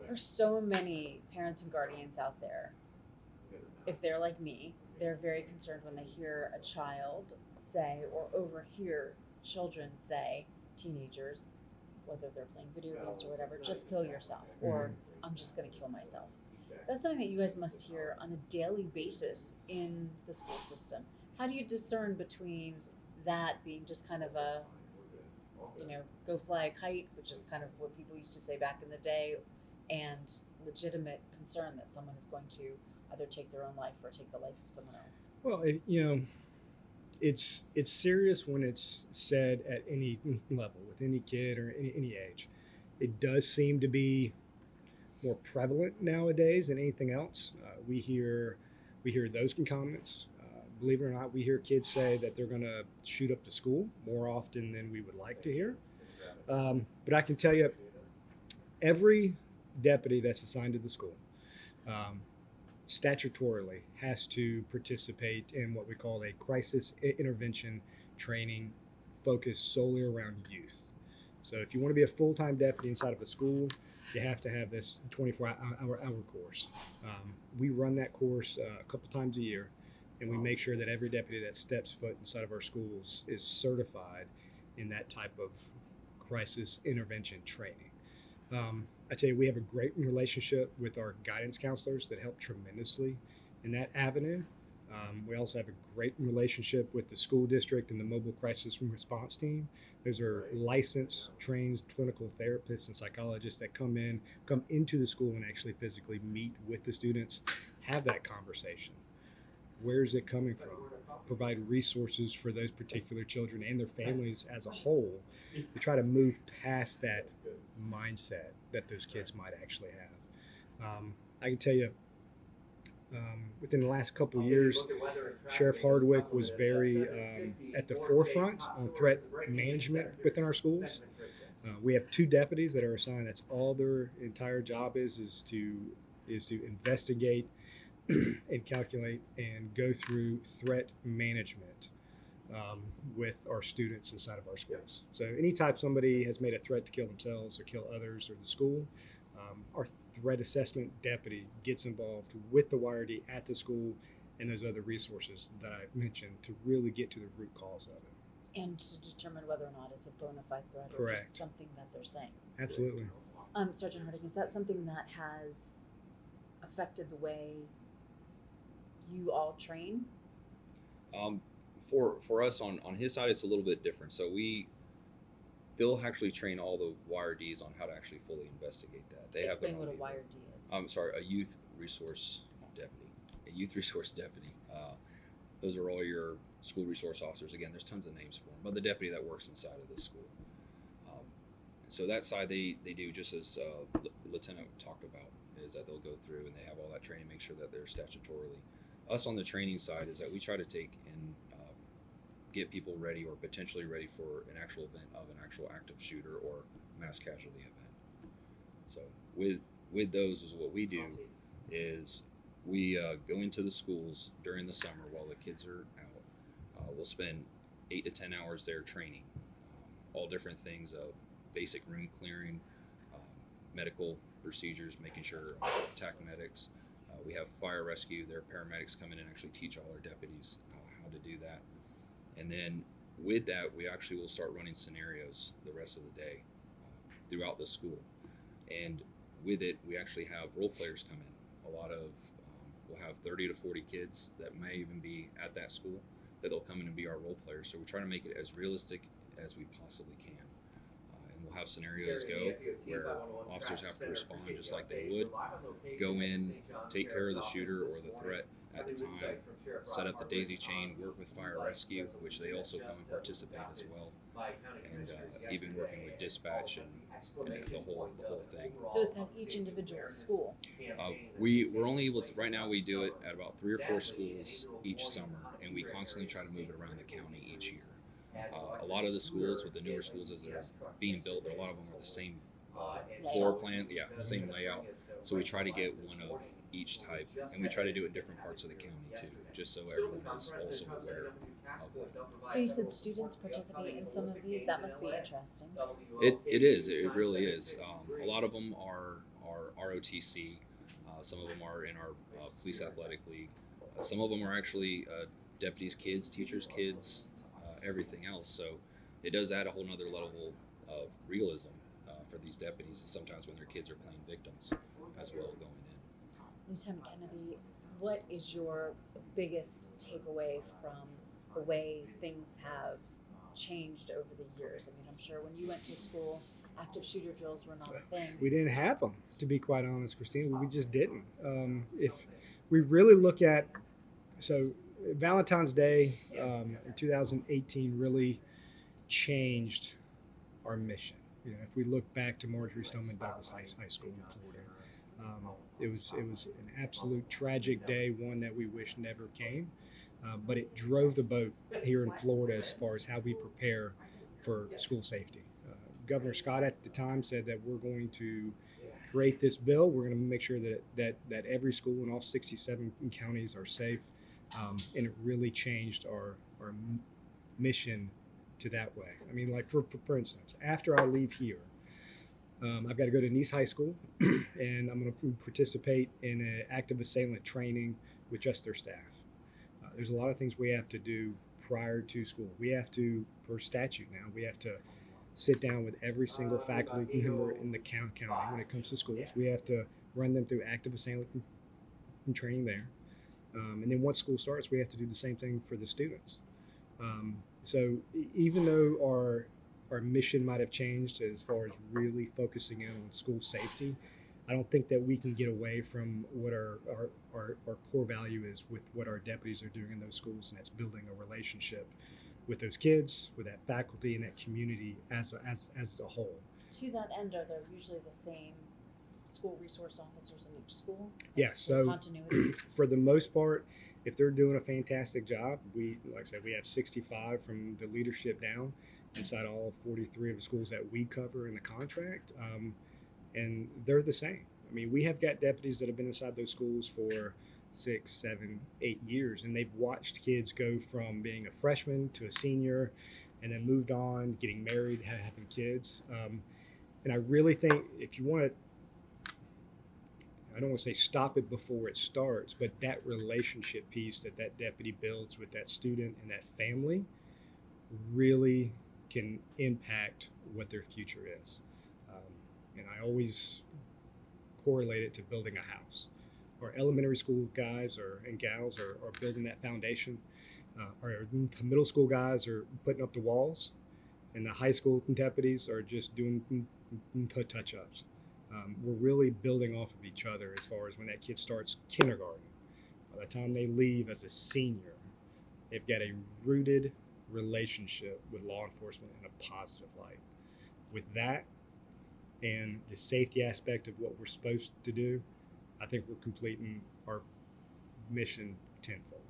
For so many parents and guardians out there, if they're like me, they're very concerned when they hear a child say or overhear children say, teenagers, whether they're playing video games or whatever, just kill yourself, or I'm just going to kill myself. That's something that you guys must hear on a daily basis in the school system. How do you discern between that being just kind of a, go fly a kite, which is kind of what people used to say back in the day, and legitimate concern that someone is going to either take their own life or take the life of someone else? Well, it's serious when it's said at any level with any kid or any age. It does seem to be more prevalent nowadays than anything else. We hear those comments. Believe it or not, we hear kids say that they're going to shoot up the school more often than we would like to hear. But I can tell you, every deputy that's assigned to the school um, statutorily has to participate in what we call a crisis intervention training focused solely around youth. So if you want to be a full-time deputy inside of a school, you have to have this 24-hour course. We run that course a couple times a year, and we make sure that every deputy that steps foot inside of our schools is certified in that type of crisis intervention training. I tell you, we have a great relationship with our guidance counselors that help tremendously in that avenue. We also have a great relationship with the school district and the mobile crisis response team. Those are licensed, trained clinical therapists and psychologists that come into the school and actually physically meet with the students, have that conversation. Where is it coming from? Provide resources for those particular children and their families as a whole to try to move past that mindset that those kids might actually have. I can tell you, within the last couple of years, Sheriff Hardwick was very at the forefront on threat management within our schools. We have two deputies that are assigned. That's all their entire job is to investigate and calculate and go through threat management with our students inside of our schools. So anytime somebody has made a threat to kill themselves or kill others or the school, our threat assessment deputy gets involved with the YRD at the school and those other resources that I mentioned to really get to the root cause of it. And to determine whether or not it's a bona fide threat or Correct. just something that they're saying. Absolutely. Sergeant Harting, is that something that has affected the way you all train? For us on his side, it's a little bit different. So they'll actually train all the YRDs on how to actually fully investigate that. They Explain have what a people. YRD is. I'm sorry, a youth resource deputy. A youth resource deputy. Those are all your school resource officers. Again, there's tons of names for them, but the deputy that works inside of the school. So that side they do just as Lieutenant talked about, is that they'll go through and they have all that training, make sure that they're statutorily. Us on the training side is that we try to take and get people ready or potentially ready for an actual event of an actual active shooter or mass casualty event. So with those is what we do is we go into the schools during the summer while the kids are out. We'll spend 8 to 10 hours there training all different things of basic room clearing, medical procedures, making sure attack medics. We have fire rescue. Their paramedics come in and actually teach all our deputies how to do that. And then with that, we actually will start running scenarios the rest of the day throughout the school. And with it, we actually have role players come in. We'll have 30 to 40 kids that may even be at that school that they'll come in and be our role players. So we try to make it as realistic as we possibly can. And we'll have scenarios go where officers have to respond just like they would, go in, take care of the shooter or the threat at the time, set up the daisy chain, work with fire rescue, which they also come and participate as well, and even working with dispatch and the whole thing. So it's at each individual school. We're only able to, right now we do it at about 3 or 4 schools each summer, and we constantly try to move it around the county each year. A lot of the schools, with the newer schools as they're being built, a lot of them are the same floor plan, same layout. So we try to get one of each type, and we try to do it in different parts of the county too, just so everyone is also aware of that. So you said students participate in some of these. That must be interesting. It is. It really is. A lot of them are our ROTC. Some of them are in our police athletic league. Some of them are actually deputies' kids, teachers' kids, everything else. So it does add a whole nother level of realism for these deputies, sometimes when their kids are playing victims as well going in. Lieutenant Kennedy, what is your biggest takeaway from the way things have changed over the years? I mean, I'm sure when you went to school, active shooter drills were not a thing. We didn't have them, to be quite honest, Christine. We just didn't. If we really look at, so Valentine's Day in 2018 really changed our mission. You know, if we look back to Marjorie Stoneman Douglas High School in Florida, it was an absolute tragic day, one that we wish never came. But it drove the boat here in Florida as far as how we prepare for school safety. Governor Scott at the time said that we're going to create this bill. We're going to make sure that every school in all 67 counties are safe. And it really changed our mission to that way. I mean, like for instance, after I leave here, I've got to go to Nice High School, and I'm going to participate in an active assailant training with just their staff. There's a lot of things we have to do prior to school. We have to, per statute now, we have to sit down with every single faculty member in the county when it comes to schools. We have to run them through active assailant training there. And then once school starts, we have to do the same thing for the students. So even though our mission might have changed as far as really focusing in on school safety, I don't think that we can get away from what our core value is with what our deputies are doing in those schools, and that's building a relationship with those kids, with that faculty, and that community as a whole. To that end, are there usually the same school resource officers in each school? Yes. So continuity? For the most part, if they're doing a fantastic job, like I said, we have 65 from the leadership down inside all 43 of the schools that we cover in the contract. And they're the same. I mean, we have got deputies that have been inside those schools for 6, 7, 8 years, and they've watched kids go from being a freshman to a senior, and then moved on, getting married, having kids. And I really think if you want to, I don't want to say stop it before it starts, but that relationship piece that deputy builds with that student and that family really can impact what their future is. And I always correlate it to building a house. Our elementary school guys and gals are building that foundation. Our middle school guys are putting up the walls, and the high school deputies are just doing touch-ups. We're really building off of each other as far as when that kid starts kindergarten. By the time they leave as a senior, they've got a rooted relationship with law enforcement in a positive light. With that and the safety aspect of what we're supposed to do, I think we're completing our mission tenfold.